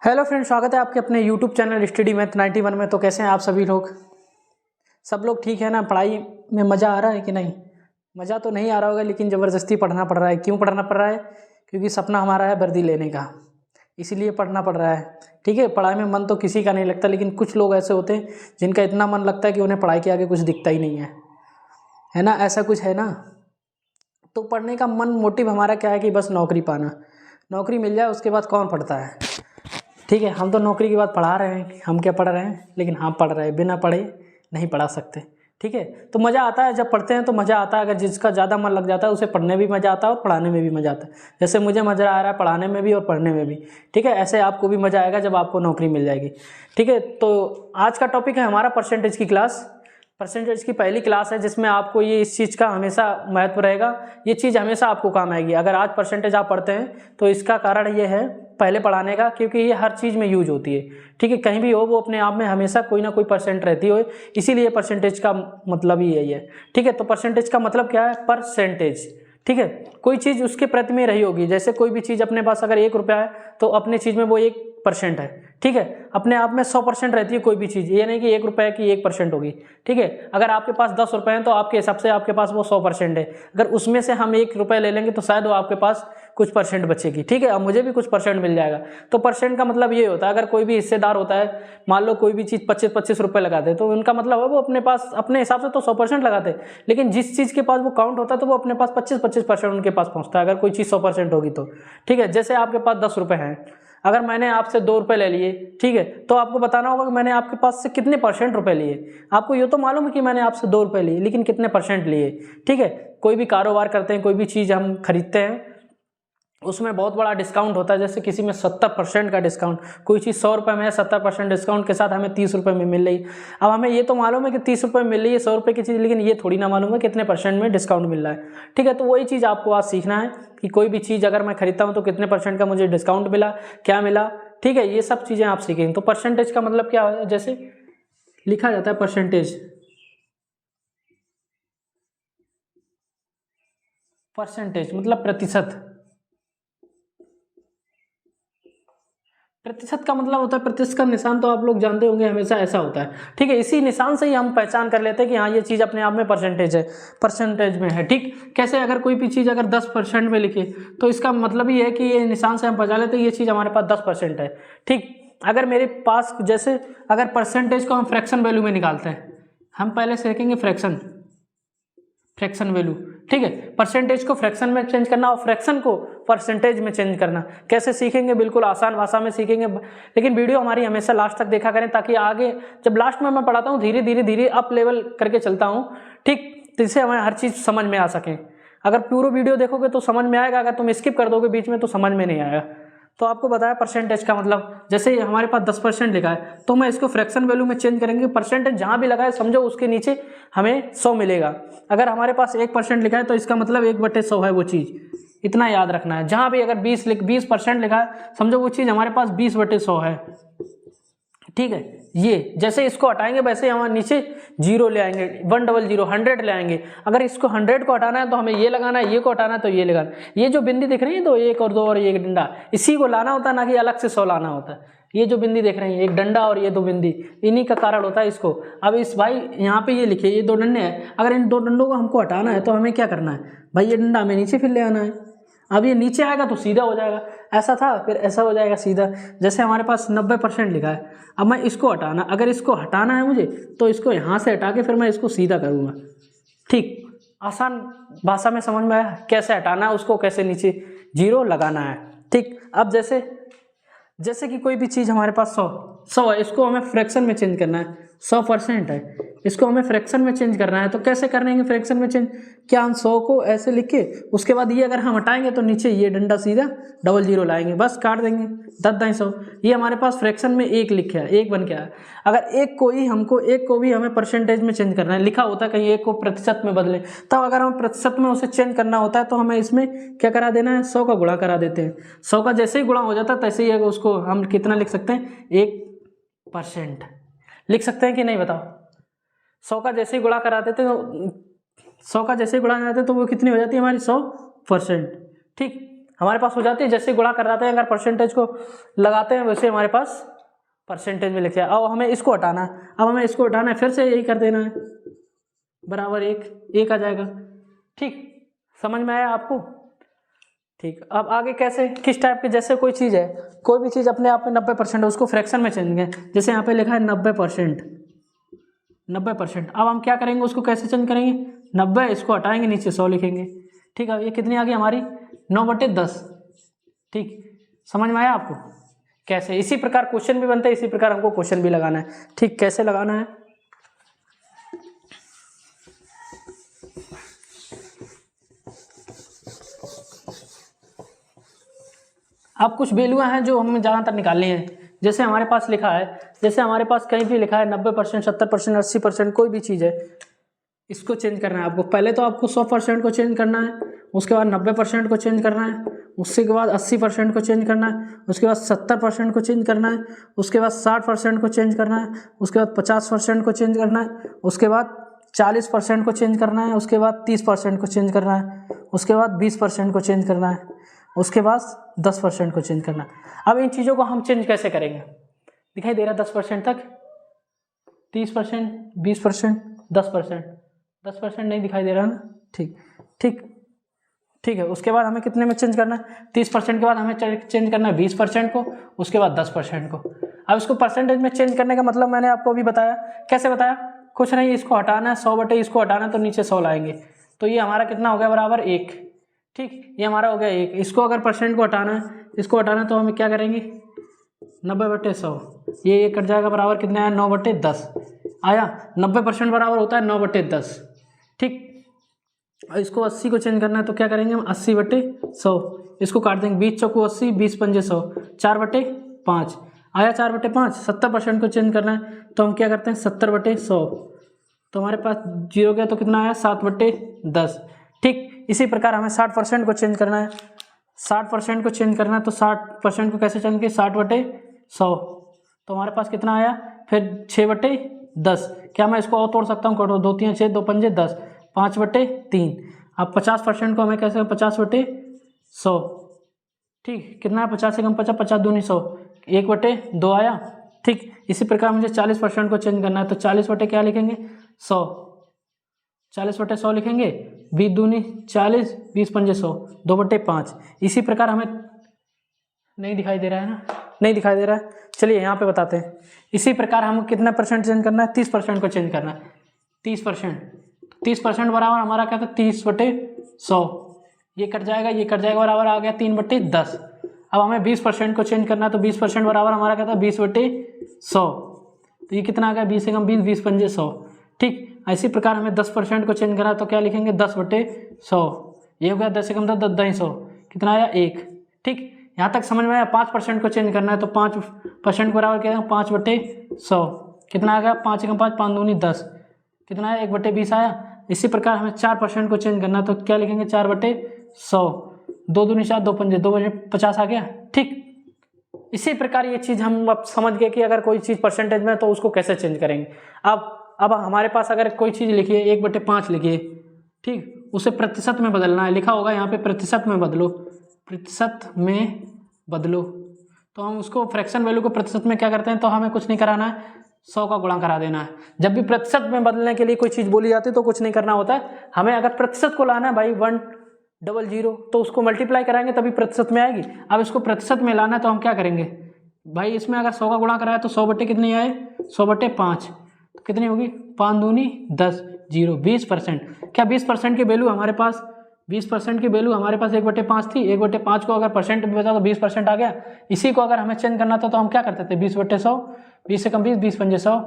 Hello friend, स्वागत है आपके अपने यूट्यूब चैनल स्टडी मैथ 91 में। तो कैसे हैं आप सभी लोग? सब लोग ठीक है ना? पढ़ाई में मज़ा आ रहा है कि नहीं? मज़ा तो नहीं आ रहा होगा, लेकिन ज़बरदस्ती पढ़ना पड़ रहा है। क्यों पढ़ना पड़ रहा है? क्योंकि सपना हमारा है वर्दी लेने का, इसीलिए पढ़ना पड़ रहा है। ठीक है, पढ़ाई में मन तो किसी का नहीं लगता, लेकिन कुछ लोग ऐसे होते हैं जिनका इतना मन लगता है कि उन्हें पढ़ाई के आगे कुछ दिखता ही नहीं है ना? ऐसा कुछ है ना? तो पढ़ने का मन मोटिव हमारा क्या है कि बस नौकरी पाना, नौकरी मिल जाए, उसके बाद कौन पढ़ता है? ठीक है, हम तो नौकरी की बात पढ़ा रहे हैं, हम क्या पढ़ रहे हैं, लेकिन हाँ पढ़ रहे हैं, बिना पढ़े नहीं पढ़ा सकते। ठीक है, तो मज़ा आता है जब पढ़ते हैं, तो मज़ा आता है। अगर जिसका ज़्यादा मन लग जाता है उसे पढ़ने में भी मज़ा आता है और पढ़ाने में भी मज़ा आता है। जैसे मुझे मज़ा आ रहा है पढ़ाने में भी और पढ़ने में भी। ठीक है, ऐसे आपको भी मज़ा आएगा जब आपको नौकरी मिल जाएगी। ठीक है, तो आज का टॉपिक है हमारा परसेंटेज की क्लास। परसेंटेज की पहली क्लास है जिसमें आपको ये इस चीज़ का हमेशा महत्व रहेगा, ये चीज़ हमेशा आपको काम आएगी। अगर आज परसेंटेज आप पढ़ते हैं तो इसका कारण ये है पहले पढ़ाने का, क्योंकि ये हर चीज़ में यूज होती है। ठीक है, कहीं भी हो वो अपने आप में हमेशा कोई ना कोई परसेंट रहती हो, इसीलिए परसेंटेज का मतलब ही यही है। ठीक है, तो परसेंटेज का मतलब क्या है? परसेंटेज। ठीक है, कोई चीज़ उसके प्रति में रही होगी। जैसे कोई भी चीज़ अपने पास अगर 1 रुपया है तो अपने चीज़ में वो 1% है। ठीक है, अपने आप में 100% रहती है कोई भी चीज़, ये नहीं कि 1 रुपये की 1% होगी। ठीक है, अगर आपके पास 10 रुपये हैं तो आपके हिसाब से आपके पास वो 100% है। अगर उसमें से हम 1 रुपये ले लेंगे तो शायद वो आपके पास कुछ परसेंट बचेगी। ठीक है, अब मुझे भी कुछ परसेंट मिल जाएगा। तो परसेंट का मतलब ये होता है, अगर कोई भी हिस्सेदार होता है, मान लो कोई भी चीज़ 25-25 रुपये लगाते हैं, तो उनका मतलब है वो अपने पास अपने हिसाब से तो 100% लगाते हैं, लेकिन जिस चीज़ के पास वो काउंट होता है तो वो अपने पास 25-25% उनके पास पहुँचता है, अगर कोई चीज़ 100% होगी तो। ठीक है, जैसे आपके पास 10 रुपये हैं, अगर मैंने आपसे 2 रुपये ले लिए, ठीक है, तो आपको बताना होगा कि मैंने आपके पास से कितने परसेंट रुपए लिए। आपको ये तो मालूम है कि मैंने आपसे 2 रुपये लिए, लेकिन कितने परसेंट लिए। ठीक है, कोई भी कारोबार करते हैं, कोई भी चीज़ हम खरीदते हैं, उसमें बहुत बड़ा डिस्काउंट होता है। जैसे किसी में 70% का डिस्काउंट, कोई चीज़ 100 रुपये में है, 70% डिस्काउंट के साथ हमें 30 रुपये में मिल रही। अब हमें ये तो मालूम है कि 30 रुपये में मिल रही है 100 रुपये की चीज़, लेकिन ये थोड़ी ना मालूम है कितने परसेंट में डिस्काउंट मिल रहा है। ठीक है, तो वही चीज़ आपको आज सीखना है कि कोई भी चीज़ अगर मैं खरीदता हूँ तो कितने परसेंट का मुझे डिस्काउंट मिला, क्या मिला। ठीक है, ये सब चीज़ें आप सीखेंगे। तो परसेंटेज का मतलब क्या है? जैसे लिखा जाता है परसेंटेज, परसेंटेज मतलब प्रतिशत। प्रतिशत का मतलब होता है, प्रतिशत का निशान तो आप लोग जानते होंगे, हमेशा ऐसा होता है। ठीक है, इसी निशान से ही हम पहचान कर लेते हैं कि हाँ ये चीज़ अपने आप में परसेंटेज है, परसेंटेज में है। ठीक, कैसे? अगर कोई भी चीज़ अगर 10% में लिखे तो इसका मतलब ही है कि ये निशान से हम पहचान लेते हैं ये चीज़ हमारे पास 10% है। ठीक, अगर मेरे पास जैसे अगर परसेंटेज को हम फ्रैक्शन वैल्यू में निकालते हैं, हम पहले सीखेंगे फ्रैक्शन, फ्रैक्शन वैल्यू। ठीक है, परसेंटेज को फ्रैक्शन में चेंज करना और फ्रैक्शन को परसेंटेज में चेंज करना कैसे सीखेंगे? बिल्कुल आसान भाषा में सीखेंगे, लेकिन वीडियो हमारी हमेशा लास्ट तक देखा करें, ताकि आगे जब लास्ट में मैं पढ़ाता हूँ धीरे धीरे धीरे अप लेवल करके चलता हूँ। ठीक, जिससे हमें हर चीज़ समझ में आ सके। अगर पूरा वीडियो देखोगे तो समझ में आएगा, अगर तुम स्किप कर दोगे बीच में तो समझ में नहीं आएगा। तो आपको बताया परसेंटेज का मतलब, जैसे हमारे पास 10% लिखा है तो मैं इसको फ्रैक्शन वैल्यू में चेंज करेंगे। परसेंटेज जहाँ भी लगा है समझो उसके नीचे हमें 100 मिलेगा। अगर हमारे पास 1% लिखा है तो इसका मतलब 1/100 है वो चीज़, इतना याद रखना है। जहाँ भी अगर 20% लिखा है समझो वो चीज़ हमारे पास 20/100 है। ठीक है, ये जैसे इसको हटाएंगे वैसे हम नीचे 0 ले आएंगे, 100, 100 ले आएंगे। अगर इसको 100 को हटाना है तो हमें ये लगाना है, ये को हटाना है तो ये लगाना है। ये जो बिंदी दिख रही है तो 1 और 2 और ये डंडा, इसी को लाना होता है, ना कि अलग से 100 लाना होता है। ये जो बिंदी देख रही है, एक डंडा और ये 2 बिंदी, इन्हीं का कारण होता है इसको। अब इस भाई यहाँ पे ये लिखे ये 2 डंडे हैं, अगर इन 2 डंडों को हमको हटाना है तो हमें क्या करना है भाई? ये डंडा हमें नीचे फिर ले आना है। अब ये नीचे आएगा तो सीधा हो जाएगा, ऐसा था फिर ऐसा हो जाएगा सीधा। जैसे हमारे पास 90% लिखा है, अब मैं इसको हटाना, अगर इसको हटाना है मुझे तो इसको यहाँ से हटा के फिर मैं इसको सीधा करूँगा। ठीक, आसान भाषा में समझ में आया कैसे हटाना है उसको, कैसे नीचे 0 लगाना है। ठीक, अब जैसे कि कोई भी चीज़ हमारे पास 100 है, इसको हमें फ्रैक्शन में चेंज करना है। 100% है, इसको हमें फ्रैक्शन में चेंज करना है। तो कैसे करेंगे फ्रैक्शन में चेंज? क्या हम 100 को ऐसे लिख के उसके बाद ये अगर हम हटाएंगे तो नीचे ये डंडा सीधा 00 लाएंगे, बस काट देंगे 10-10 ये हमारे पास फ्रैक्शन में 1 लिखा है, 1 बन गया है। अगर एक को भी हमें परसेंटेज में चेंज करना है, लिखा होता है कहीं 1 को प्रतिशत में बदले, तब अगर हमें प्रतिशत में उसे चेंज करना होता है तो हमें इसमें क्या करा देना है? 100 का गुणा करा देते हैं। 100 का जैसे ही गुणा हो जाता है तैसे ही उसको हम कितना लिख सकते हैं? 1% लिख सकते हैं कि नहीं बताओ? 100 का जैसे ही गुणा करा देते तो 100 का जैसे ही गुणा कराते तो वो कितनी हो जाती है हमारी? 100%। ठीक, हमारे पास हो जाती है, जैसे गुणा कर जाते हैं अगर परसेंटेज को लगाते हैं वैसे हमारे पास परसेंटेज में लिखे। अब हमें इसको हटाना है, अब हमें इसको हटाना है, फिर से यही कर देना है, बराबर 1 आ जाएगा। ठीक, समझ में आया आपको? ठीक, अब आगे कैसे, किस टाइप के, जैसे कोई चीज़ है, कोई भी चीज़ अपने आप में 90% है, उसको फ्रैक्शन में चेंज करें। जैसे यहाँ पे लिखा है 90%, 90%। अब हम क्या करेंगे, उसको कैसे चेंज करेंगे, 90 इसको हटाएंगे, नीचे 100 लिखेंगे। ठीक है, ये कितनी आ गई हमारी 9/10। ठीक, समझ में आया आपको कैसे? इसी प्रकार क्वेश्चन भी बनते हैं, इसी प्रकार हमको क्वेश्चन भी लगाना है। ठीक, कैसे लगाना है, अब कुछ वैल्यूआं हैं जो हमें ज़्यादातर निकालनी है। जैसे हमारे पास लिखा है, जैसे हमारे पास कहीं भी लिखा है 90%, 70%, 80%, कोई भी चीज़ है, इसको चेंज करना है आपको। पहले तो आपको 100% को चेंज करना है, उसके बाद 90% को चेंज करना है, उसके बाद 80% को चेंज करना है, उसके बाद 70% को चेंज करना है, उसके बाद 60% को चेंज करना है, उसके बाद 50% को चेंज करना है, उसके बाद 40% को चेंज करना है, उसके बाद 30% को चेंज करना है, उसके बाद 20% को चेंज करना है, उसके बाद 10% को चेंज करना है। अब इन चीज़ों को हम चेंज कैसे करेंगे, दिखाई दे रहा है 10% तक, 30%, 20%, 10%, 10% नहीं दिखाई दे रहा ना। ठीक ठीक ठीक है, उसके बाद हमें कितने में चेंज करना है, 30% के बाद हमें चेंज करना है 20% को, उसके बाद 10% को। अब इसको परसेंटेज में चेंज करने का मतलब मैंने आपको अभी बताया, कैसे बताया, कुछ नहीं, इसको हटाना है, 100 बटे इसको हटाना है तो नीचे 100 लाएंगे, तो ये हमारा कितना हो गया, बराबर 1। ठीक, ये हमारा हो गया 1। इसको अगर परसेंट को हटाना है, इसको हटाना है तो हमें क्या करेंगे, 90/100, ये कट जाएगा, बराबर कितना आया, 9/10 आया। 90% बराबर होता है 9/10। ठीक, इसको 80 को चेंज करना है तो क्या करेंगे हम, 80/100, इसको काट देंगे, 20 चौको 80, 20 पंजे 100, 4/5 आया, 4/5। 70% को चेंज करना है तो हम क्या करते हैं, 70/100, तो हमारे पास 0 गया तो कितना आया, 7/10। ठीक, इसी प्रकार हमें 60% को चेंज करना है, 60% को चेंज करना है तो 60% को कैसे चेंज किए, 60/100, तो हमारे पास कितना आया, फिर 6/10। क्या मैं इसको और तोड़ सकता हूँ, कटो, 2 3 6, 2 पंजे 10, 5/3। अब 50% को हमें कैसे, 50/100। ठीक, कितना है, 50 से कम 50, 50 दूनी 100, 1/2 आया। ठीक, इसी प्रकार मुझे 40% को चेंज करना है तो 40 क्या लिखेंगे, 100, 40/100 लिखेंगे, 20 दूनी 40, 20 पंजे 100, 2/5। इसी प्रकार हमें, नहीं दिखाई दे रहा है ना, नहीं दिखाई दे रहा है, चलिए यहाँ पे बताते हैं। इसी प्रकार हम कितना परसेंट चेंज करना है, 30% को चेंज करना है, 30% बराबर हमारा क्या था, 30/100, ये कट जाएगा, ये कट जाएगा, बराबर आ गया 3/10। अब हमें 20% को चेंज करना है तो 20% बराबर हमारा क्या था, 20/100, तो ये कितना आ गया, 20 से कम 20, 20 पंजे 100। ठीक, इसी प्रकार हमें 10% को चेंज करना है तो क्या लिखेंगे, 10/100, ये हो गया 10 से कम 10, 10 10 100, कितना आया, 1। ठीक, यहाँ तक समझ में आया। 5% को चेंज करना है तो 5% बराबर क्या है, 5/100, कितना आ गया, 5 से कम 5, 5 दूनी 10, कितना आया, 1/20 आया। इसी प्रकार हमें 4% को चेंज करना है तो क्या लिखेंगे, 4/100, 2 दूनी 4, 2 पंजे 2/50 आ गया। ठीक, इसी प्रकार ये चीज़ हम अब समझ गए कि अगर कोई चीज़ परसेंटेज में तो उसको कैसे चेंज करेंगे। अब हमारे पास अगर कोई चीज़ लिखी है 1/5 लिखिए, ठीक, उसे प्रतिशत में बदलना है, लिखा होगा यहाँ पे प्रतिशत में बदलो, प्रतिशत में बदलो, तो हम उसको फ्रैक्शन वैल्यू को प्रतिशत में क्या करते हैं, तो हमें कुछ नहीं कराना है, 100 का गुणा करा देना है। जब भी प्रतिशत में बदलने के लिए कोई चीज़ बोली जाती है तो कुछ नहीं करना होता है, हमें अगर प्रतिशत को लाना है भाई 100 तो उसको मल्टीप्लाई कराएंगे तभी प्रतिशत में आएगी। अब इसको प्रतिशत में लाना है तो हम क्या करेंगे भाई, इसमें अगर 100 का गुणा कराया तो 100 बटे कितनी आए, 100/5, तो कितनी होगी, 5 दूनी 10, 0, 20%। क्या 20% की वैल्यू हमारे पास, 20% की वैल्यू हमारे पास 1/5 थी, 1/5 को अगर परसेंट में बचा तो 20% आ गया। इसी को अगर हमें चेंज करना था तो हम क्या करते थे, 20/100, 20 से कम 20, 20 पंजे 100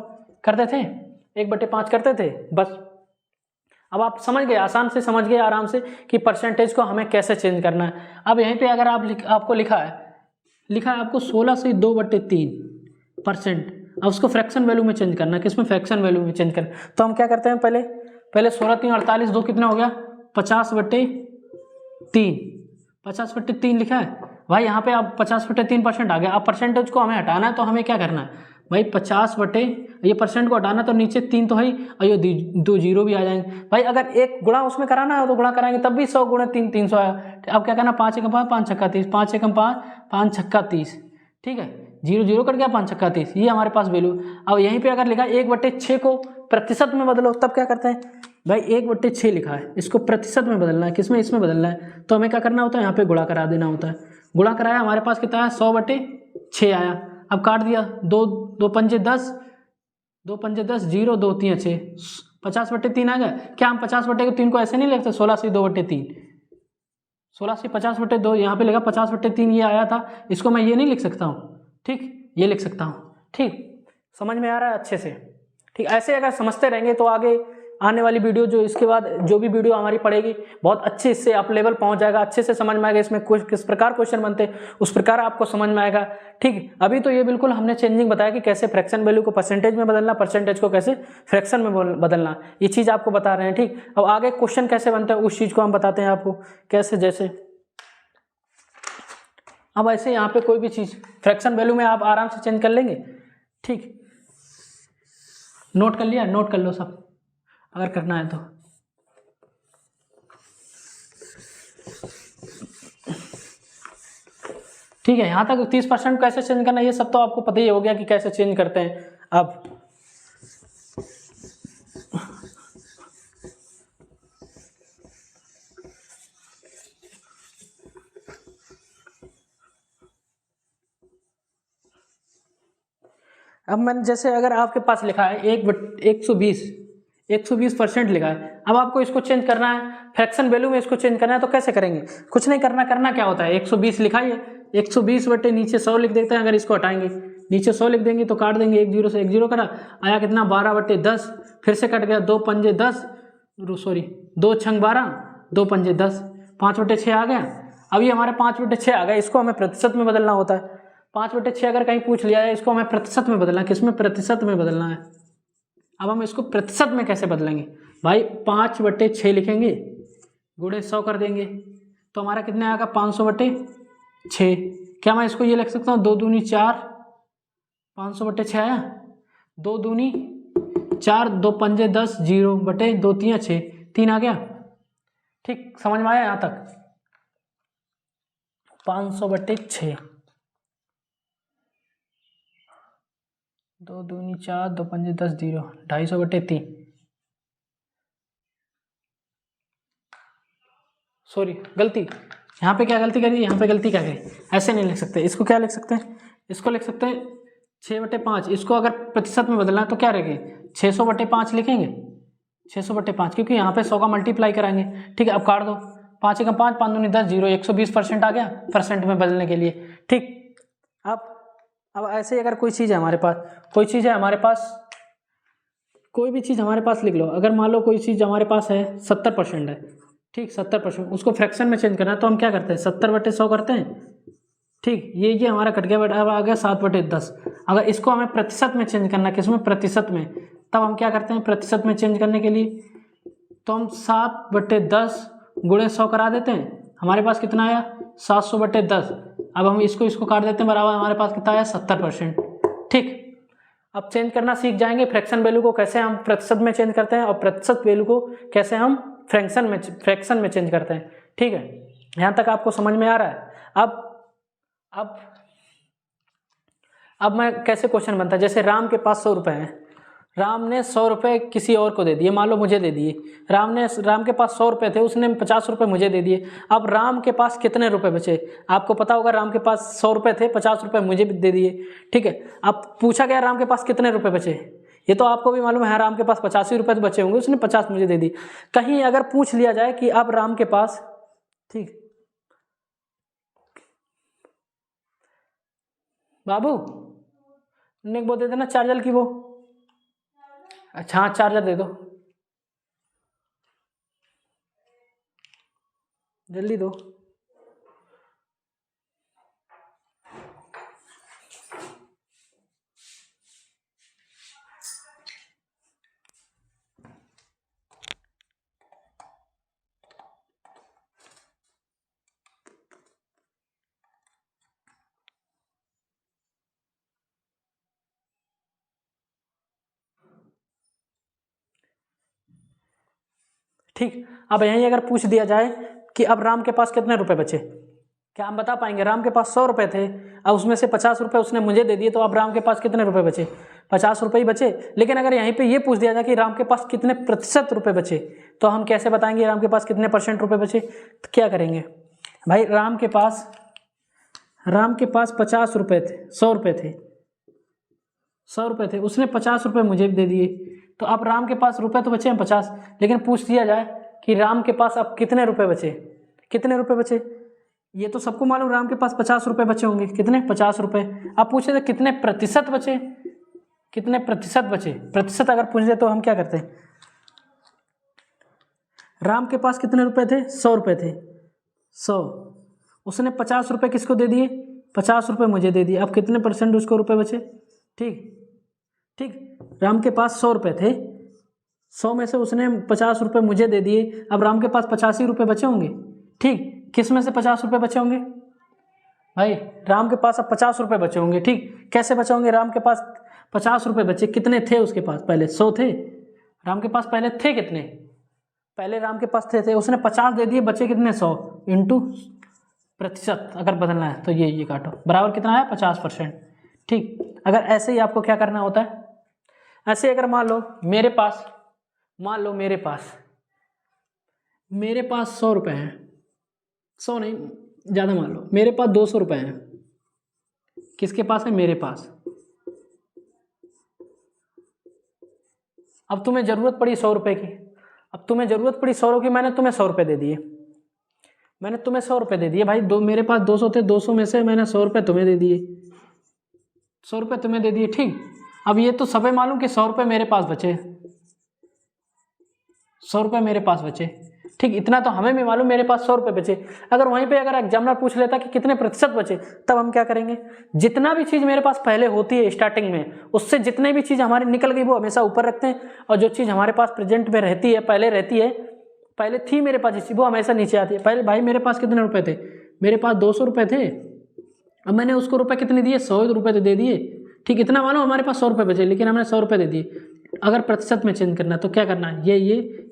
करते थे, 1/5 करते थे, बस। अब आप समझ गए, आसान से समझ गए आराम से कि परसेंटेज को हमें कैसे चेंज करना है। अब यहीं पे अगर आपको लिखा है आपको 16 से 2/3%, अब उसको फ्रैक्शन वैल्यू में चेंज करना है, किसमें, फ्रैक्शन वैल्यू में चेंज करना। तो हम क्या करते हैं, पहले 16 3 48, 2 कितना हो गया, 50/3, 50/3 लिखा है भाई, यहाँ पे अब 50/3% आ गया। अब परसेंटेज को हमें हटाना है तो हमें क्या करना है, भाई 50 बटे, ये परसेंट को हटाना तो नीचे 3 तो है ही, और ये 2 जीरो भी आ जाएंगे। भाई अगर एक गुणा उसमें कराना है तो गुणा कराएंगे तब भी 100 गुणे 3 300 आया। अब क्या करना, 5 एकम 5, 5 छक्का 30, 5 एकम 5, 5 छक्का 30, ठीक है, 0 0 कट गया, 5 छक्का 30, ये हमारे पास वैल्यू। अब यहीं पे अगर लिखा 1/6 को प्रतिशत में बदलो, तब क्या करते हैं भाई, 1/6 लिखा है, इसको प्रतिशत में बदलना है, किसमें, इसमें बदलना है, तो हमें क्या करना होता है, यहाँ पे गुणा करा देना होता है। गुणा कराया, हमारे पास कितना है, 100/6 आया। अब काट दिया, 2 2 पंजे 10, 2 पंजे 10, 0 2 3 6, 50/3 आ गया। क्या हम 50/3 को ऐसे नहीं लिखते, 16 से 2/3, 16 से 50/2, यहाँ पे लिखा 50/3 ये आया था, इसको मैं ये नहीं लिख सकता हूँ, ठीक, ये लिख सकता हूँ, ठीक, समझ में आ रहा है अच्छे से, ठीक। ऐसे अगर समझते रहेंगे तो आगे आने वाली वीडियो, जो इसके बाद जो भी वीडियो हमारी पड़ेगी, बहुत अच्छे से आप लेवल पहुंच जाएगा, अच्छे से समझ में आएगा इसमें किस प्रकार क्वेश्चन बनते हैं, उस प्रकार आपको समझ में आएगा, ठीक। अभी तो ये बिल्कुल हमने चेंजिंग बताया कि कैसे फ्रैक्शन वैल्यू को परसेंटेज में बदलना, परसेंटेज को कैसे फ्रैक्शन में बदलना, ये चीज़ आपको बता रहे हैं, ठीक। अब आगे क्वेश्चन कैसे बनता है उस चीज़ को हम बताते हैं आपको, कैसे, जैसे अब ऐसे यहाँ पे कोई भी चीज़ फ्रैक्शन वैल्यू में आप आराम से चेंज कर लेंगे, ठीक। नोट कर लिया, नोट कर लो सब अगर करना है तो। ठीक है, यहाँ तक 30% कैसे चेंज करना, ये सब तो आपको पता ही हो गया कि कैसे चेंज करते हैं। अब मैंने जैसे अगर आपके पास लिखा है 120% लिखा है, अब आपको इसको चेंज करना है, फ्रैक्शन वैल्यू में इसको चेंज करना है, तो कैसे करेंगे, कुछ नहीं करना क्या होता है, 120 लिखा ही है, 120 बटे नीचे 100 लिख देते हैं। अगर इसको हटाएंगे, नीचे 100 लिख देंगे तो काट देंगे, 1 0 से 1 0 करा, आया कितना, 12/10, फिर से कट गया, 2 पंजे 10, सॉरी 2 छंग 12, 2 पंजे 10, 5/6 आ गया। अब ये हमारे 5/6 आ गया, इसको हमें प्रतिशत में बदलना होता है। 5/6 अगर कहीं पूछ लिया है, इसको हमें प्रतिशत में बदलना है, किसमें, प्रतिशत में बदलना है। अब हम इसको प्रतिशत में कैसे बदलेंगे भाई, 5/6 लिखेंगे, गुणे 100 कर देंगे, तो हमारा कितना आएगा, 500/6। क्या मैं इसको ये लिख सकता हूँ, 2 दूनी 4, 500/6 आया, 2 दूनी 4, 2 पंजे 10, 0 बटे 2 3 6, 3 आ गया, ठीक, समझ में आया यहाँ तक, 500/6, 2 दूनी 4, 2 पंजे 10, 0, 250/3, सॉरी गलती, यहाँ पे क्या गलती करी, यहाँ पे गलती क्या करी, ऐसे नहीं लिख सकते, इसको क्या लिख सकते हैं, इसको लिख सकते हैं 6/5। इसको अगर प्रतिशत में बदलना है तो क्या रहेंगे, 600/5 लिखेंगे, 600/5, क्योंकि यहाँ पे 100 का मल्टीप्लाई कराएंगे, ठीक है। अब काट दो, 5 एकम 5, 5 दूनी 10, 0, 120% आ गया परसेंट में बदलने के लिए, ठीक। अब ऐसे ही अगर कोई चीज़ है हमारे पास, कोई चीज़ है हमारे पास, कोई भी चीज़ हमारे पास लिख लो, अगर मान लो कोई चीज़ हमारे पास है 70% है, ठीक, 70%, उसको फ्रैक्शन में चेंज करना है, तो हम क्या करते हैं, 70/100 करते हैं, ठीक। ये हमारा कट गया, अब आ गया 7/10। अगर इसको हमें प्रतिशत में चेंज करना है, किसमें, प्रतिशत में, तब हम क्या करते हैं, प्रतिशत में चेंज करने के लिए, तो हम 7/10 गुणे 100 करा देते हैं, हमारे पास कितना आया, 700/10। अब हम इसको काट देते हैं, बराबर हमारे पास कितना आया, 70%, ठीक। अब चेंज करना सीख जाएंगे, फ्रैक्शन वैल्यू को कैसे हम प्रतिशत में चेंज करते हैं, और प्रतिशत वैल्यू को कैसे हम फ्रैक्शन में चेंज करते हैं, ठीक है। यहाँ तक आपको समझ में आ रहा है। अब मैं कैसे क्वेश्चन बनता है, जैसे राम के पास 100 रुपये हैं, राम ने 100 रुपये किसी और को दे दिए, मान लो मुझे दे दिए, राम के पास 100 रुपये थे, उसने 50 रुपये मुझे दे दिए। अब राम के पास कितने रुपए बचे, आपको पता होगा, राम के पास 100 रुपये थे, 50 रुपये मुझे भी दे दिए, ठीक है। अब पूछा गया राम के पास कितने रुपये बचे, ये तो आपको भी मालूम है, राम के पास 85 रुपये तो बचे होंगे, उसने 50 मुझे दे दिए। कहीं अगर पूछ लिया जाए कि अब राम के पास, ठीक, बाबू ने वो दे देना चार्जर की, वो, अच्छा हाँ चार्जर दे दो, जल्दी दो। ठीक, अब यहीं अगर पूछ दिया जाए कि अब राम के पास कितने रुपए बचे, क्या हम बता पाएंगे? राम के पास 100 रुपए थे, अब उसमें से 50 रुपए उसने मुझे दे दिए, तो अब राम के पास कितने रुपए बचे? 50 रुपए ही बचे। लेकिन अगर यहीं पे ये पूछ दिया जाए कि राम के पास कितने प्रतिशत रुपए बचे, तो हम कैसे बताएंगे राम के पास कितने परसेंट रुपए बचे? तो क्या करेंगे भाई, राम के पास 50 रुपए थे, 100 रुपए थे, 100 रुपए थे, उसने 50 रुपए मुझे दे दिए, तो अब राम के पास रुपए तो बचे हैं 50। लेकिन पूछ दिया जाए कि राम के पास अब कितने रुपए बचे, कितने रुपए बचे? ये तो सबको मालूम राम के पास 50 रुपए बचे होंगे, कितने? 50 रुपए। अब पूछे थे कितने प्रतिशत बचे, कितने प्रतिशत बचे? प्रतिशत अगर पूछ दे तो हम क्या करते हैं, राम के पास कितने रुपए थे? 100 रुपए थे, 100, उसने 50 रुपए किसको दे दिए? 50 रुपए मुझे दे दिए, अब कितने परसेंट उसको रुपए बचे? ठीक ठीक, राम के पास 100 रुपए थे, 100 में से उसने 50 रुपए मुझे दे दिए, अब राम के पास 85 रुपए बचे होंगे। ठीक, किस में से 50 रुपए बचे होंगे भाई? राम के पास अब 50 रुपए बचे होंगे। ठीक, कैसे बचे होंगे? राम के पास 50 रुपए बचे, कितने थे उसके पास? पहले 100 थे, राम के पास पहले थे कितने? पहले राम के पास थे उसने 50 दे दिए, बचे कितने? 100 इंटू प्रतिशत अगर बदलना है तो ये काटो, बराबर कितना आया? 50%। ठीक, अगर ऐसे ही आपको क्या करना होता है, ऐसे अगर मान लो मेरे पास 100 रुपए हैं, 100 नहीं ज़्यादा मान लो, मेरे पास 200 रुपए हैं। किसके पास है? मेरे पास। अब तुम्हें ज़रूरत पड़ी 100 रुपए की, अब तुम्हें ज़रूरत पड़ी 100 की, मैंने तुम्हें 100 रुपए दे दिए, मैंने तुम्हें 100 रुपए दे दिए भाई। मेरे पास 200 थे, 200 में से मैंने 100 रुपए तुम्हें दे दिए, 100 रुपए तुम्हें दे दिए। ठीक, अब ये तो सबे मालूम कि 100 रुपए मेरे पास बचे, 100 रुपए मेरे पास बचे। ठीक, इतना तो हमें भी मालूम मेरे पास 100 रुपए बचे। अगर वहीं पे अगर एग्जामिनर पूछ लेता कि कितने प्रतिशत बचे, तब हम क्या करेंगे? जितना भी चीज़ मेरे पास पहले होती है स्टार्टिंग में, उससे जितने भी चीज़ हमारी निकल गई वो हमेशा ऊपर रखते हैं, और जो चीज़ हमारे पास प्रेजेंट में रहती है, पहले रहती है, पहले थी मेरे पास, वो हमेशा नीचे आती है। पहले भाई मेरे पास कितने रुपए थे? मेरे पास 200 रुपए थे, अब मैंने उसको रुपए कितने दिए? 100 रुपए तो दे दिए। ठीक, इतना मानो हमारे पास 100 रुपए बचे, लेकिन हमने 100 रुपए दे दिए। अगर प्रतिशत में चेंज करना तो क्या करना है?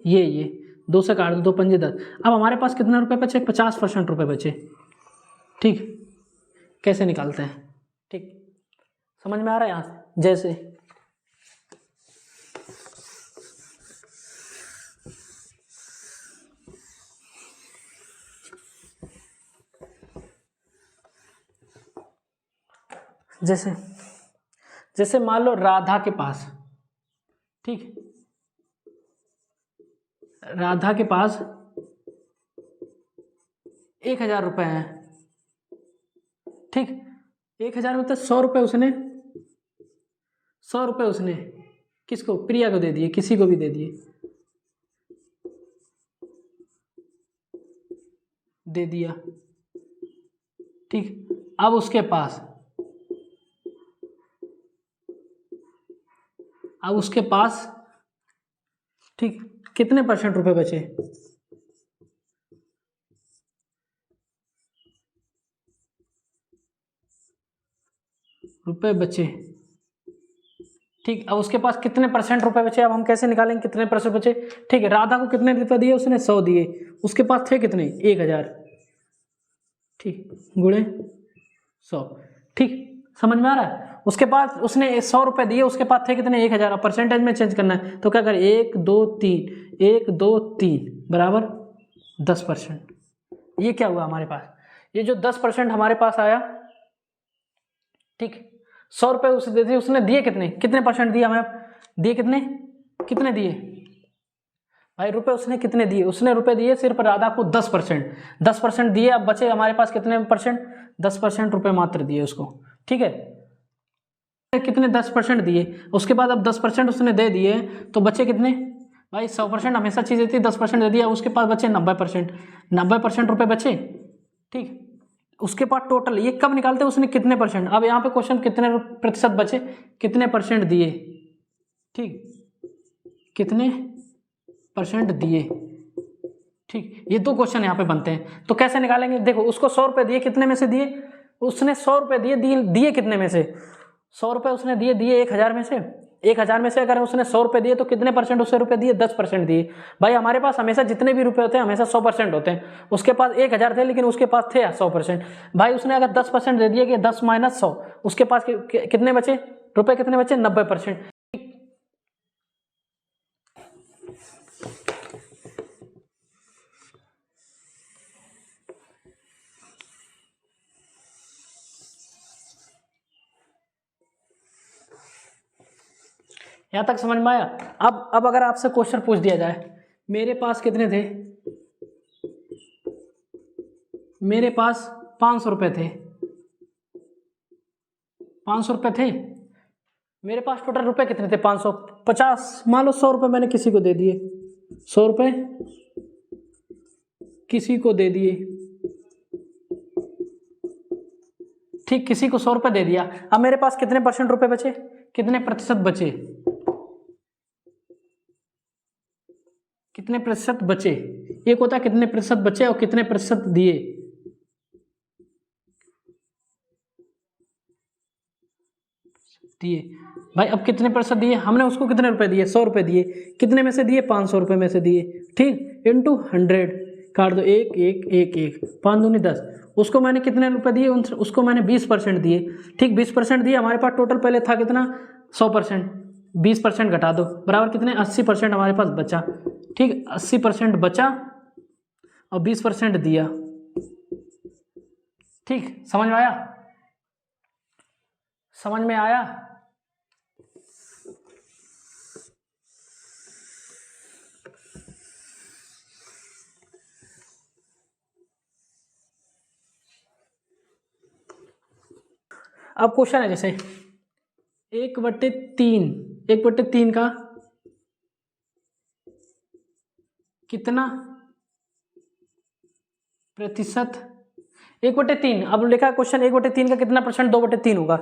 ये 2 से काट दो, 2 पंजे 10। अब हमारे पास कितने रुपए बचे? 50% रुपए बचे। ठीक, कैसे निकालते हैं? ठीक, समझ में आ रहा है? यहाँ से जैसे मान लो राधा के पास, ठीक, राधा के पास 1000 रुपए हैं। ठीक, 1000 में तो 100 रुपए उसने किसको? प्रिया को दे दिए, किसी को भी दे दिया। ठीक, अब उसके पास ठीक कितने परसेंट रुपए बचे? रुपए बचे। ठीक, अब उसके पास कितने परसेंट रुपए बचे? अब हम कैसे निकालेंगे कितने परसेंट बचे? ठीक है, राधा को कितने रुपए दिए? उसने 100 दिए, उसके पास थे कितने? 1000। ठीक, गुणे 100। ठीक, समझ में आ रहा है? उसके पास उसने 100 रुपए दिए, उसके पास थे कितने? 1000। अब परसेंटेज में चेंज करना है तो क्या करें? 1 2 3 बराबर 10%। ये क्या हुआ हमारे पास? ये जो 10% हमारे पास आया, ठीक, 100 रुपए उसे दे दिए, उसने दिए कितने परसेंट दिया हमें? दिए कितने दिए भाई? रुपए उसने कितने दिए? उसने रुपए दिए सिर्फ राधा को 10% दिए। अब बचे हमारे पास कितने परसेंट? 10% रुपए मात्र दिए उसको। ठीक है, कितने? 10% दिए, उसके बाद अब 10% उसने दे दिए, तो बचे कितने भाई? 100% हमेशा चीज़ देती है, 10% दे दिया, उसके पास बचे 90% रुपए बचे। ठीक, उसके पास टोटल, ये कब निकालते हैं? उसने कितने परसेंट? अब यहाँ पे क्वेश्चन कितने प्रतिशत बचे, कितने परसेंट दिए? ठीक, कितने परसेंट दिए? ठीक, ये 2 क्वेश्चन यहाँ पे बनते हैं। तो कैसे निकालेंगे? देखो, उसको 100 रुपए दिए, कितने में से दिए? उसने 100 रुपए दिए कितने में से? 100 रुपए उसने दिए 1000 में से। 1000 में से अगर उसने 100 रुपये दिए तो कितने परसेंट उससे रुपये दिए? 10% दिए। भाई हमारे पास हमेशा जितने भी रुपए होते हैं हमेशा 100% होते हैं। उसके पास 1000 थे लेकिन उसके पास थे 100%। भाई उसने अगर 10% दे दिया कि 10 माइनस 100, उसके पास कितने बचे रुपए? कितने बचे? 90%। यहां तक समझ में आया? अब अगर आपसे क्वेश्चन पूछ दिया जाए, मेरे पास कितने थे? मेरे पास 500 रुपये थे। 500 रुपये थे मेरे पास। टोटल रुपए कितने थे? 550। मान लो 100 रुपये मैंने किसी को दे दिए, 100 रुपये किसी को दे दिए, ठीक, किसी को 100 रुपये दे दिया। अब मेरे पास कितने परसेंट रुपए बचे? कितने प्रतिशत बचे? कितने प्रतिशत बचे? एक होता है कितने प्रतिशत बचे और कितने प्रतिशत दिए। भाई अब कितने प्रतिशत दिए? हमने उसको कितने रुपए दिए? 100 रुपये दिए। कितने में से दिए? 500 रुपये में से दिए। ठीक, इंटू 100 काट दो, 1 1 1 1, 5 दूनी 10। उसको मैंने कितने रुपए दिए? उसको मैंने 20% दिए। ठीक, 20% दिए। हमारे पास टोटल पहले था कितना? 100%। 20% घटा दो, बराबर कितने? 80% हमारे पास बचा। ठीक, 80% बचा और 20% दिया। ठीक, समझ में आया? समझ में आया? अब क्वेश्चन है जैसे 1/3, 1/3 का कितना प्रतिशत? 1/3। अब लिखा है क्वेश्चन 1/3 का कितना परसेंट 2/3 होगा?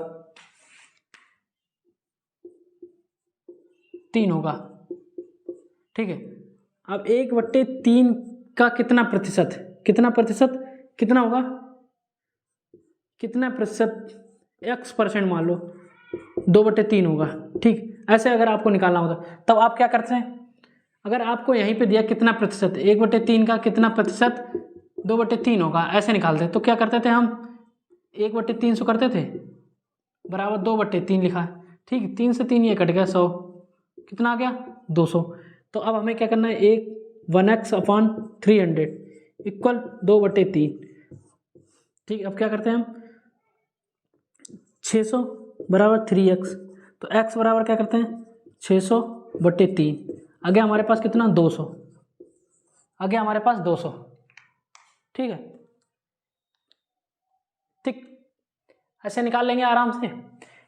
3 होगा। ठीक है, अब 1/3 का कितना प्रतिशत? कितना प्रतिशत? कितना होगा? कितना प्रतिशत? x% मान लो 2/3 होगा। ठीक, ऐसे अगर आपको निकालना होता तब आप क्या करते हैं? अगर आपको यहीं पे दिया कितना प्रतिशत, 1/3 का कितना प्रतिशत 2/3 होगा, ऐसे निकालते तो क्या करते थे हम? 1/3 से करते थे बराबर 2/3 लिखा है। ठीक, 3 से 3 ये कट गया, 100 कितना आ गया? 200। तो अब हमें क्या करना है? 1x/300 equal 2/3। ठीक, अब क्या करते हैं हम? 600 बराबर 3x। तो x बराबर क्या करते हैं? 600/3। आगे हमारे पास कितना? 200। आगे हमारे पास 200। ठीक है, ठीक, ऐसे निकाल लेंगे आराम से।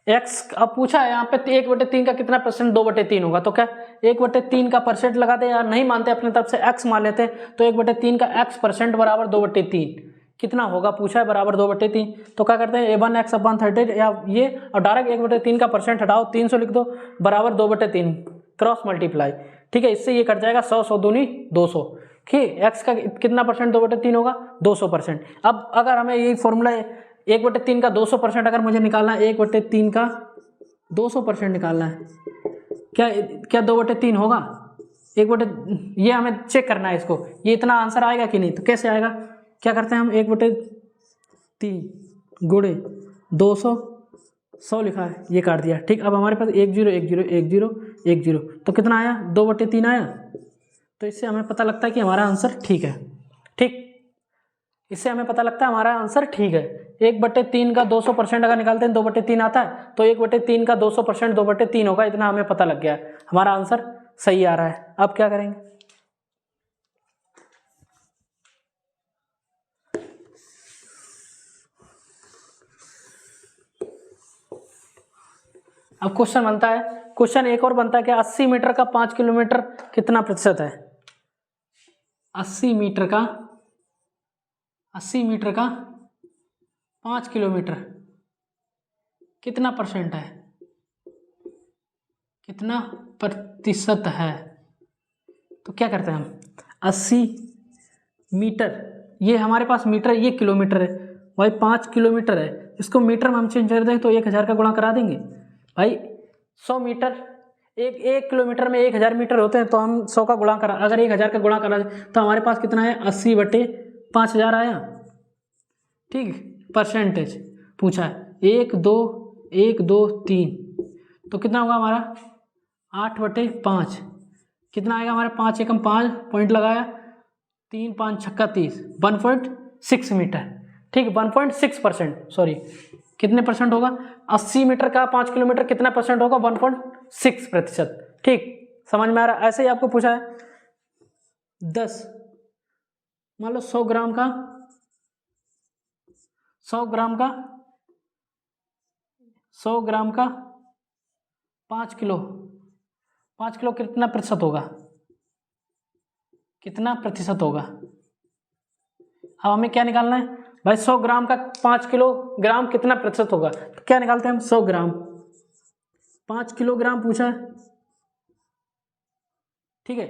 x अब पूछा है यहाँ पे 1/3 का कितना परसेंट 2/3 होगा, तो क्या 1/3 का परसेंट लगाते यार? नहीं मानते अपने तरफ से x मान लेते, तो 1/3 का x% बराबर 2/3 कितना होगा पूछा है? बराबर 2/3। तो क्या करते हैं? 1x/30 या ये, और डायरेक्ट 1/3 का परसेंट हटाओ, 300 लिख दो, बराबर 2/3 क्रॉस मल्टीप्लाई। ठीक है, इससे ये कट जाएगा 100 100 दूनी 200। ठीक, x का कितना परसेंट 2/3 होगा? 200%। अब अगर हमें यही फॉर्मूला 1/3 का 200% अगर मुझे निकालना है, 1/3 का 200% निकालना है, क्या क्या 2/3 होगा? ये हमें चेक करना है इसको, ये इतना आंसर आएगा कि नहीं। तो कैसे आएगा? क्या करते हैं हम? 1/3 गुणे 200, 100 लिखा है, ये काट दिया। ठीक, अब हमारे पास 10 10 10 10, तो कितना आया? 2/3 आया। तो इससे हमें पता लगता है कि हमारा आंसर ठीक है। ठीक, इससे हमें पता लगता है हमारा आंसर ठीक है। 1/3 का 200% अगर निकालते हैं 2/3 आता है, तो 1/3 का 200% 2/3 होगा। इतना हमें पता लग गया है, हमारा आंसर सही आ रहा है। अब क्या करेंगे? अब क्वेश्चन बनता है, क्वेश्चन एक और बनता है कि 80 मीटर का 5 किलोमीटर कितना प्रतिशत है? 80 मीटर का 5 किलोमीटर कितना परसेंट है? कितना प्रतिशत है? तो क्या करते हैं हम? 80 मीटर, ये हमारे पास मीटर, ये किलोमीटर है भाई। 5 किलोमीटर है, इसको मीटर में हम चेंज कर दें तो 1000 का गुणा करा देंगे भाई। 100 मीटर एक किलोमीटर में 1000 मीटर होते हैं, तो हम 100 का गुणा करा, अगर 1000 का गुणा करा तो हमारे पास कितना है 80/5000 आया। ठीक, परसेंटेज पूछा है 1 2 1 2 3, तो कितना होगा हमारा 8/5, कितना आएगा हमारे 5 एकम 5 पॉइंट लगाया, 3 5 छक्का 30, 1.6 मीटर। ठीक, 1.6%, सॉरी कितने परसेंट होगा, 80 मीटर का 5 किलोमीटर कितना परसेंट होगा, 1.6%। ठीक, समझ में आ रहा है। ऐसे ही आपको पूछा है 10, मान लो 100 ग्राम का 5 किलो, 5 किलो कितना प्रतिशत होगा, कितना प्रतिशत होगा। अब हमें क्या निकालना है भाई, 100 ग्राम का 5 किलोग्राम कितना प्रतिशत होगा, तो क्या निकालते हैं हम, 100 ग्राम 5 किलोग्राम पूछा है। ठीक है,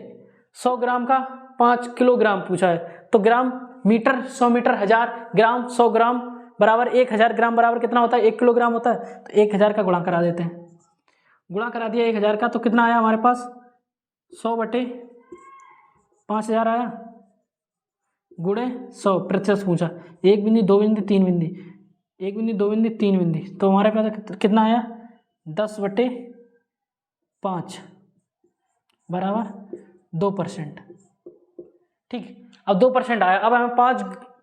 100 ग्राम का 5 किलोग्राम पूछा है, तो ग्राम मीटर, 100 मीटर 1000 ग्राम, 100 ग्राम बराबर 1000 ग्राम बराबर कितना होता है, 1 किलोग्राम होता है। तो 1000 का गुणा करा देते हैं, गुणा करा दिया 1000 का, तो कितना आया हमारे पास 100/5000 आया, गुणे 100 प्रतिशत पूछा, 1 बिंदी 2 बिंदी 3 बिंदी, 1 बिंदी 2 बिंदी 3 बिंदी, तो हमारे पास कितना आया 10/5 बराबर 2%। ठीक, अब 2% आया। अब हमें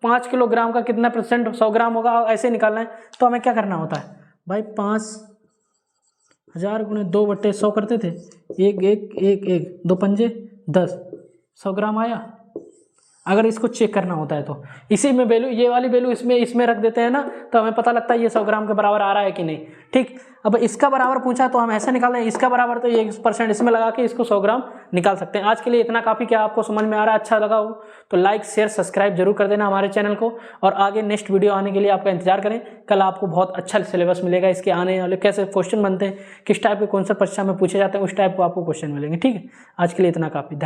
5 किलोग्राम का कितना परसेंट 100 ग्राम होगा, ऐसे निकालना है। तो हमें क्या करना होता है भाई, 5000 गुणे 2/100 करते थे, 1 1 1 1 2 पंजे 10, 100 ग्राम आया। अगर इसको चेक करना होता है तो इसी में वैल्यू, ये वाली वैल्यू इसमें रख देते हैं ना, तो हमें पता लगता है ये 100 ग्राम के बराबर आ रहा है कि नहीं। ठीक, अब इसका बराबर पूछा तो हम ऐसा निकाल रहे हैं, इसका बराबर, तो ये % इसमें लगा के इसको 100 ग्राम निकाल सकते हैं। आज के लिए इतना काफ़ी। क्या आपको समझ में आ रहा है, अच्छा लगा हो तो लाइक शेयर सब्सक्राइब जरूर कर देना हमारे चैनल को, और आगे नेक्स्ट वीडियो आने के लिए आपका इंतजार करें। कल आपको बहुत अच्छा सिलेबस मिलेगा, इसके आने वाले कैसे क्वेश्चन बनते हैं, किस टाइप के कौन सा परीक्षा में पूछे जाते हैं, उस टाइप को आपको क्वेश्चन मिलेंगे। ठीक है, आज के लिए इतना काफ़ी।